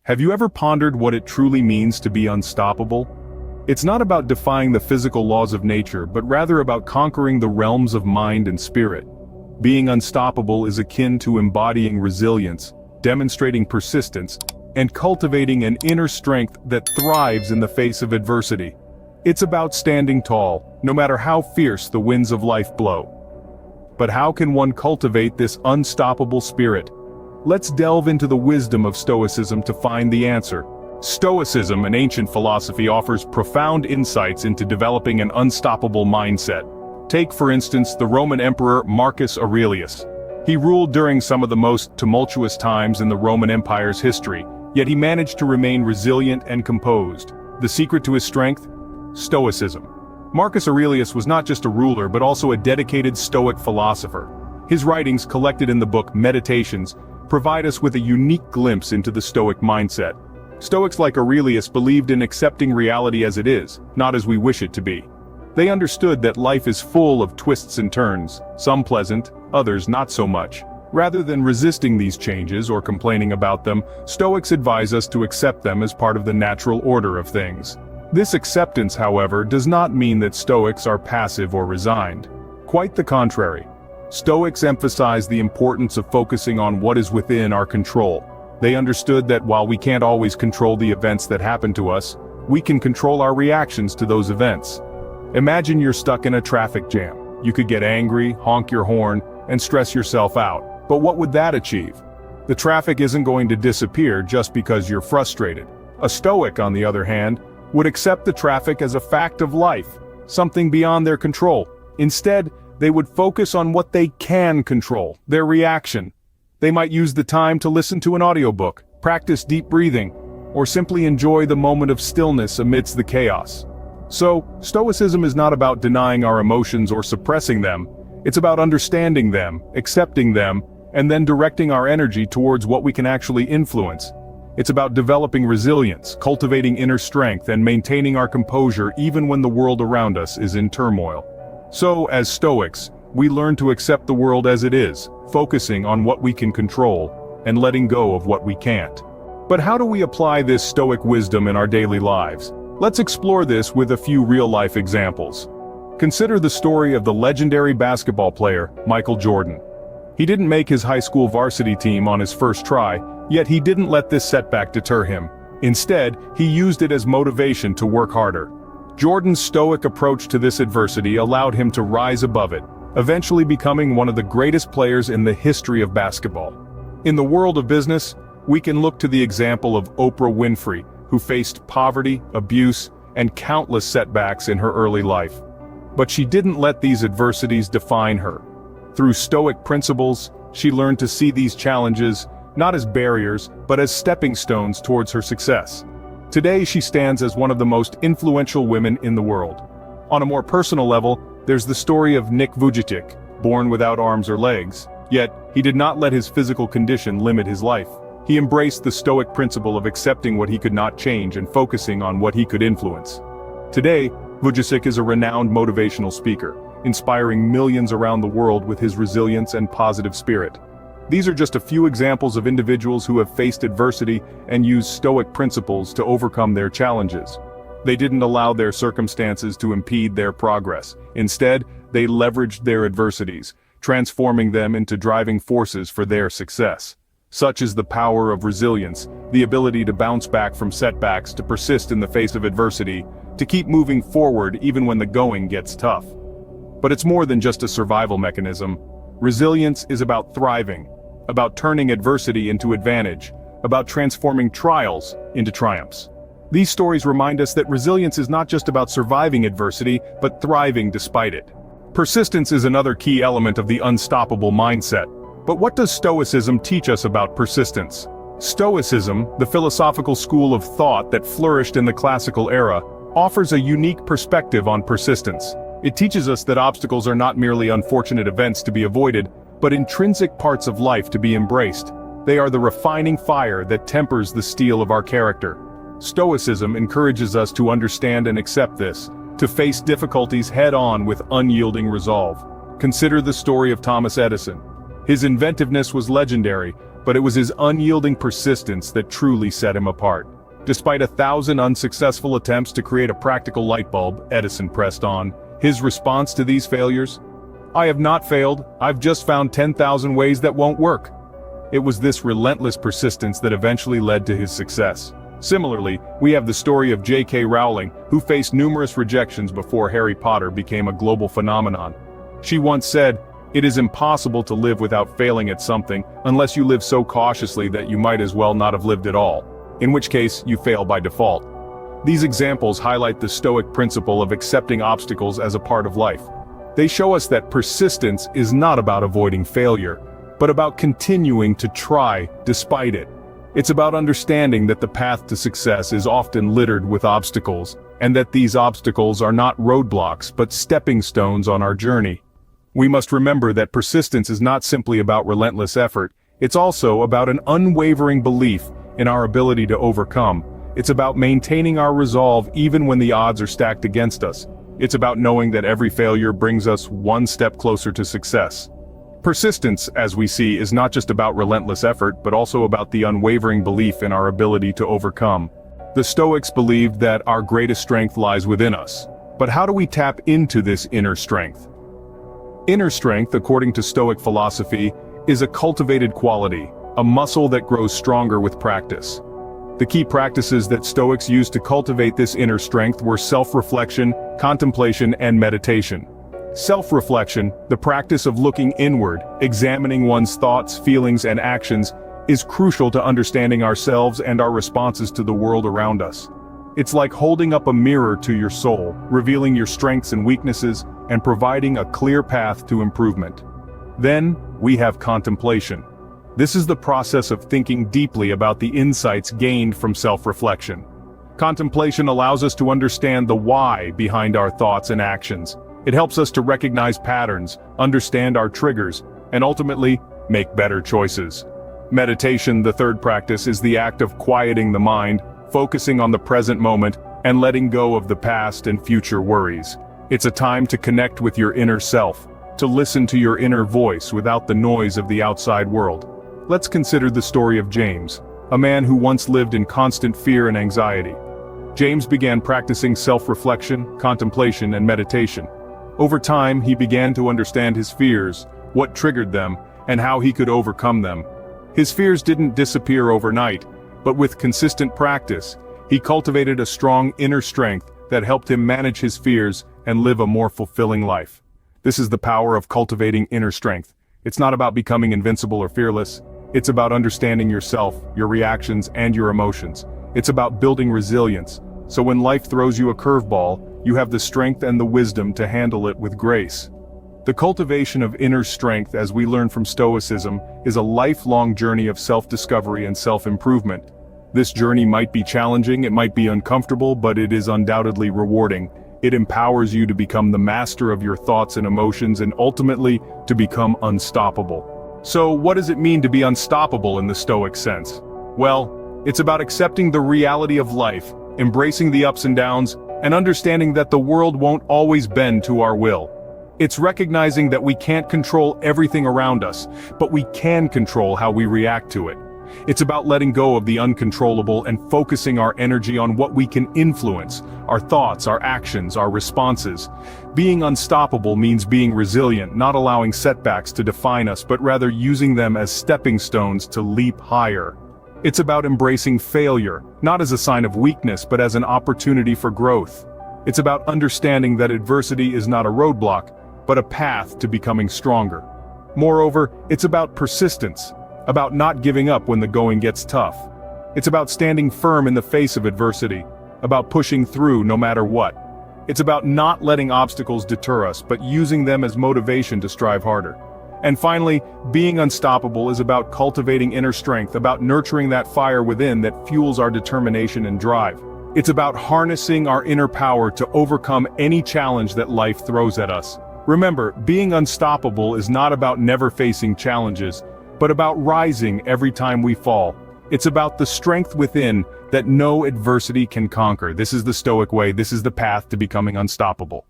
Have you ever pondered what it truly means to be unstoppable? It's not about defying the physical laws of nature, but rather about conquering the realms of mind and spirit. Being unstoppable is akin to embodying resilience, demonstrating persistence, and cultivating an inner strength that thrives in the face of adversity. It's about standing tall, no matter how fierce the winds of life blow. But how can one cultivate this unstoppable spirit? Let's delve into the wisdom of Stoicism to find the answer. Stoicism, an ancient philosophy, offers profound insights into developing an unstoppable mindset. Take, for instance, the Roman Emperor Marcus Aurelius. He ruled during some of the most tumultuous times in the Roman Empire's history, yet he managed to remain resilient and composed. The secret to his strength? Stoicism. Marcus Aurelius was not just a ruler but also a dedicated Stoic philosopher. His writings, collected in the book Meditations, provide us with a unique glimpse into the Stoic mindset. Stoics like Aurelius believed in accepting reality as it is, not as we wish it to be. They understood that life is full of twists and turns, some pleasant, others not so much. Rather than resisting these changes or complaining about them, Stoics advise us to accept them as part of the natural order of things. This acceptance, however, does not mean that Stoics are passive or resigned. Quite the contrary. Stoics emphasize the importance of focusing on what is within our control. They understood that while we can't always control the events that happen to us, we can control our reactions to those events. Imagine you're stuck in a traffic jam. You could get angry, honk your horn, and stress yourself out. But what would that achieve? The traffic isn't going to disappear just because you're frustrated. A Stoic, on the other hand, would accept the traffic as a fact of life, something beyond their control. Instead, they would focus on what they can control, their reaction. They might use the time to listen to an audiobook, practice deep breathing, or simply enjoy the moment of stillness amidst the chaos. So, Stoicism is not about denying our emotions or suppressing them. It's about understanding them, accepting them, and then directing our energy towards what we can actually influence. It's about developing resilience, cultivating inner strength, and maintaining our composure even when the world around us is in turmoil. So, as Stoics, we learn to accept the world as it is, focusing on what we can control, and letting go of what we can't. But how do we apply this Stoic wisdom in our daily lives? Let's explore this with a few real-life examples. Consider the story of the legendary basketball player, Michael Jordan. He didn't make his high school varsity team on his first try, yet he didn't let this setback deter him. Instead, he used it as motivation to work harder. Jordan's stoic approach to this adversity allowed him to rise above it, eventually becoming one of the greatest players in the history of basketball. In the world of business, we can look to the example of Oprah Winfrey, who faced poverty, abuse, and countless setbacks in her early life. But she didn't let these adversities define her. Through Stoic principles, she learned to see these challenges not as barriers, but as stepping stones towards her success. Today she stands as one of the most influential women in the world. On a more personal level, there's the story of Nick Vujicic, born without arms or legs. Yet, he did not let his physical condition limit his life. He embraced the Stoic principle of accepting what he could not change and focusing on what he could influence. Today, Vujicic is a renowned motivational speaker, inspiring millions around the world with his resilience and positive spirit. These are just a few examples of individuals who have faced adversity and used Stoic principles to overcome their challenges. They didn't allow their circumstances to impede their progress. Instead, they leveraged their adversities, transforming them into driving forces for their success. Such is the power of resilience, the ability to bounce back from setbacks, to persist in the face of adversity, to keep moving forward even when the going gets tough. But it's more than just a survival mechanism. Resilience is about thriving, about turning adversity into advantage, about transforming trials into triumphs. These stories remind us that resilience is not just about surviving adversity, but thriving despite it. Persistence is another key element of the unstoppable mindset. But what does Stoicism teach us about persistence? Stoicism, the philosophical school of thought that flourished in the classical era, offers a unique perspective on persistence. It teaches us that obstacles are not merely unfortunate events to be avoided, but intrinsic parts of life to be embraced. They are the refining fire that tempers the steel of our character. Stoicism encourages us to understand and accept this, to face difficulties head-on with unyielding resolve. Consider the story of Thomas Edison. His inventiveness was legendary, but it was his unyielding persistence that truly set him apart. Despite 1,000 unsuccessful attempts to create a practical light bulb, Edison pressed on. His response to these failures? "I have not failed, I've just found 10,000 ways that won't work." It was this relentless persistence that eventually led to his success. Similarly, we have the story of J.K. Rowling, who faced numerous rejections before Harry Potter became a global phenomenon. She once said, "It is impossible to live without failing at something, unless you live so cautiously that you might as well not have lived at all, in which case you fail by default." These examples highlight the Stoic principle of accepting obstacles as a part of life. They show us that persistence is not about avoiding failure, but about continuing to try despite it. It's about understanding that the path to success is often littered with obstacles, and that these obstacles are not roadblocks but stepping stones on our journey. We must remember that persistence is not simply about relentless effort, it's also about an unwavering belief in our ability to overcome. It's about maintaining our resolve even when the odds are stacked against us. It's about knowing that every failure brings us one step closer to success. Persistence, as we see, is not just about relentless effort, but also about the unwavering belief in our ability to overcome. The Stoics believed that our greatest strength lies within us. But how do we tap into this inner strength? Inner strength, according to Stoic philosophy, is a cultivated quality, a muscle that grows stronger with practice. The key practices that Stoics used to cultivate this inner strength were self-reflection, contemplation, and meditation. Self-reflection, the practice of looking inward, examining one's thoughts, feelings, and actions, is crucial to understanding ourselves and our responses to the world around us. It's like holding up a mirror to your soul, revealing your strengths and weaknesses, and providing a clear path to improvement. Then, we have contemplation. This is the process of thinking deeply about the insights gained from self-reflection. Contemplation allows us to understand the why behind our thoughts and actions. It helps us to recognize patterns, understand our triggers, and ultimately, make better choices. Meditation, the third practice, is the act of quieting the mind, focusing on the present moment, and letting go of the past and future worries. It's a time to connect with your inner self, to listen to your inner voice without the noise of the outside world. Let's consider the story of James, a man who once lived in constant fear and anxiety. James began practicing self-reflection, contemplation, and meditation. Over time, he began to understand his fears, what triggered them, and how he could overcome them. His fears didn't disappear overnight, but with consistent practice, he cultivated a strong inner strength that helped him manage his fears and live a more fulfilling life. This is the power of cultivating inner strength. It's not about becoming invincible or fearless. It's about understanding yourself, your reactions, and your emotions. It's about building resilience, so when life throws you a curveball, you have the strength and the wisdom to handle it with grace. The cultivation of inner strength, as we learn from Stoicism, is a lifelong journey of self-discovery and self-improvement. This journey might be challenging, it might be uncomfortable, but it is undoubtedly rewarding. It empowers you to become the master of your thoughts and emotions and ultimately to become unstoppable. So what does it mean to be unstoppable in the Stoic sense? Well, it's about accepting the reality of life, embracing the ups and downs, and understanding that the world won't always bend to our will. It's recognizing that we can't control everything around us, but we can control how we react to it. It's about letting go of the uncontrollable and focusing our energy on what we can influence, our thoughts, our actions, our responses. Being unstoppable means being resilient, not allowing setbacks to define us, but rather using them as stepping stones to leap higher. It's about embracing failure, not as a sign of weakness, but as an opportunity for growth. It's about understanding that adversity is not a roadblock, but a path to becoming stronger. Moreover, it's about persistence, about not giving up when the going gets tough. It's about standing firm in the face of adversity, about pushing through no matter what. It's about not letting obstacles deter us, but using them as motivation to strive harder. And finally, being unstoppable is about cultivating inner strength, about nurturing that fire within that fuels our determination and drive. It's about harnessing our inner power to overcome any challenge that life throws at us. Remember, being unstoppable is not about never facing challenges, but about rising every time we fall. It's about the strength within that no adversity can conquer. This is the Stoic way. This is the path to becoming unstoppable.